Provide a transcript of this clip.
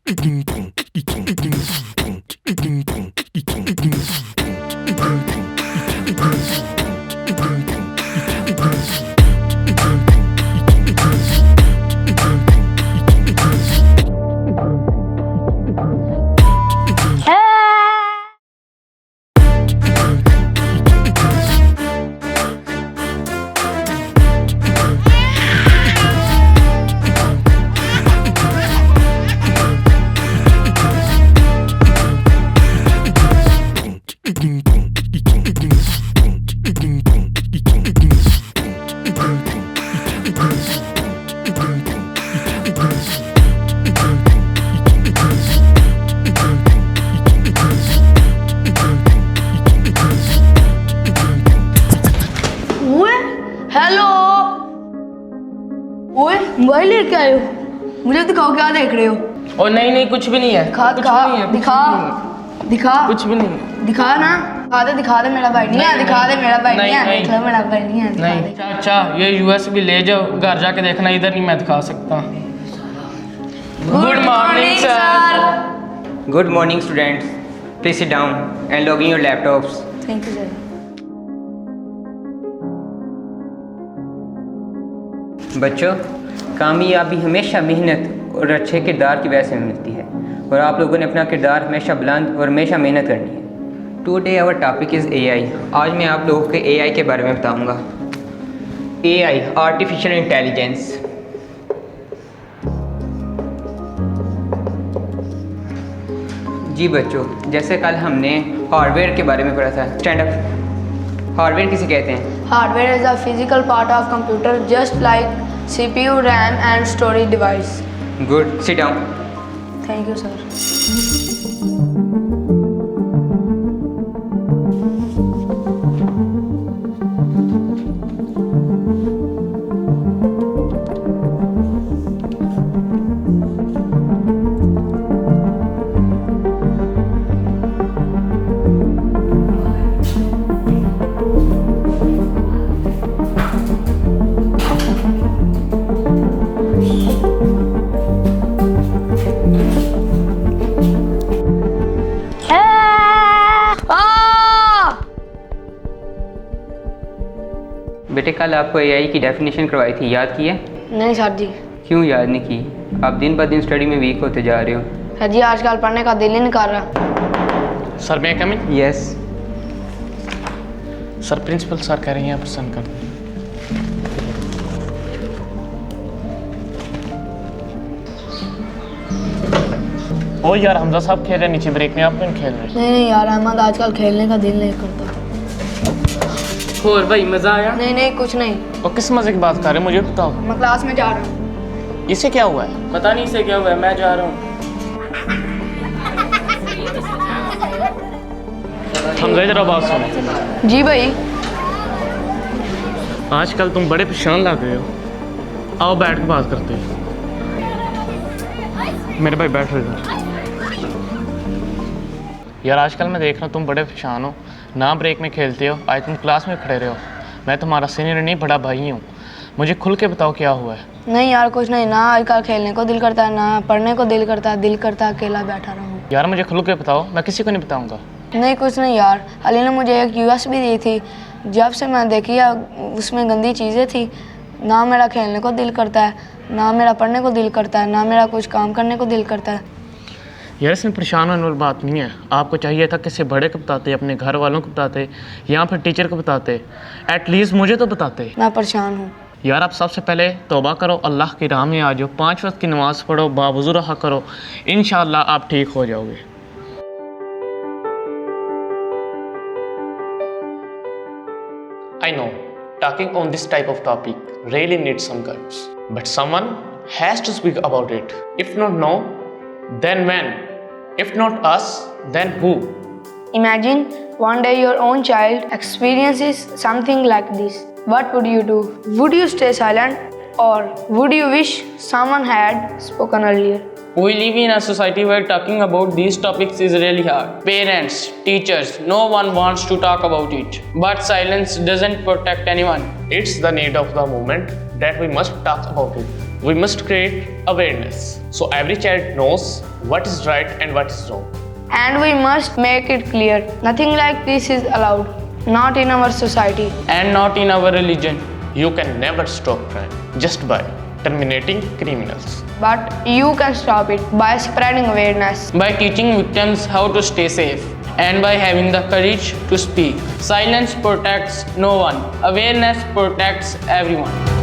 Hello, ओए mobile लेके आए हो? मुझे दिखाओ क्या देख रहे हो? और नहीं कुछ भी नहीं है। दिखा कुछ दिखा भी नहीं है, दिखा दिखा कुछ भी नहीं है। दिखा ना, दिखा दे मेरा भाई नहीं है, दिखा दे मेरा भाई नहीं है, नहीं, देख लो मेरा भाई नहीं है, दिखा नहीं दे। चाचा ये यूएसबी ले जाओ, घर जाके देखना, इधर नहीं मैं दिखा सकता। Good morning sir. Good morning, students. Please sit down and log in your laptops. Thank you sir. बच्चों, कामयाबी हमेशा मेहनत और अच्छे किरदार की वजह से मिलती है और आप लोगों ने अपना किरदार हमेशा बुलंद और हमेशा मेहनत करनी है। Today our topic is AI। आज मैं आप लोगों को AI के बारे में बताऊंगा। AI artificial intelligence. जी बच्चों, जैसे कल हमने हार्डवेयर के बारे में पढ़ा था। Stand up. हार्डवेयर किसे कहते हैं? Hardware is a physical part of computer just like CPU, RAM and storage device. Good, sit down. Thank you sir. बेटे, कल आपको AI की डेफिनेशन करवाई थी, याद की है? नहीं सर जी। क्यों याद नहीं की? आप दिन ब दिन स्टडी में वीक होते जा रहे हो। सर जी आजकल पढ़ने का दिल ही नहीं कर रहा। सर मैं कम इन? यस। सर प्रिंसिपल सर कह रहे हैं यहाँ पर सन कर। ओ यार हमजा साहब खेल रहे नीचे ब्रेक में, आप क्यों खेल रहे? नहीं यार अहमद, आजकल खेलने का दिल नहीं करता। और भाई मजा आया? नहीं कुछ नहीं। और किस मजे की बात कर रहे हैं मुझे बताओ। मैं क्लास में जा रहा हूँ। इसे क्या हुआ है? पता नहीं इसे क्या हुआ है, मैं जा रहा हूँ। हमजा जरा बात सुनो। जी भाई। आजकल तुम बड़े परेशान लग रहे हो, आओ बैठ के बात करते हैं। मेरे भाई बैठ रहे यार, आजकल मैं देख रहा हूँ तुम बड़े परेशान हो, ना ब्रेक में खेलते हो, आज तुम क्लास में खड़े रहे हो। मैं तुम्हारा सीनियर नहीं, बड़ा भाई हूँ, मुझे खुल के बताओ क्या हुआ है। नहीं यार कुछ नहीं, ना आजकल खेलने को दिल करता है, ना पढ़ने को दिल करता है, दिल करता है अकेला बैठा रहूँ। यार मुझे खुल के बताओ, मैं किसी को नहीं बताऊँगा। नहीं कुछ नहीं यार, अली ने मुझे एक USB दी थी, जब से मैं देखी उसमें गंदी चीज़ें थी। ना मेरा खेलने को दिल करता है, ना मेरा पढ़ने को दिल करता है, ना मेरा कुछ काम करने को दिल करता है। यार इसमें परेशान होने वाली बात नहीं है, आपको चाहिए था किसी बड़े को बताते, अपने घर वालों को बताते या फिर टीचर को बताते, एटलीस्ट मुझे तो बताते। मैं परेशान हूँ यार। आप सबसे पहले तौबा करो, अल्लाह की राह में आ जाओ, 5 वक्त की नमाज़ पढ़ो, बावुज़ू रहा करो, इंशाअल्लाह आप ठीक हो जाओगे। I know talking on this type of topic really needs some guts, but someone has to speak about it. If not now, then when? If not us, then who? Imagine one day your own child experiences something like this. What would you do? Would you stay silent or would you wish someone had spoken earlier? We live in a society where talking about these topics is really hard. Parents, teachers, no one wants to talk about it. But silence doesn't protect anyone. It's the need of the moment. that we must talk about it. We must create awareness so every child knows what is right and what is wrong. And we must make it clear, nothing like this is allowed, not in our society. And not in our religion. You can never stop crime just by terminating criminals. But you can stop it by spreading awareness. By teaching victims how to stay safe. And by having the courage to speak. Silence protects no one. Awareness protects everyone.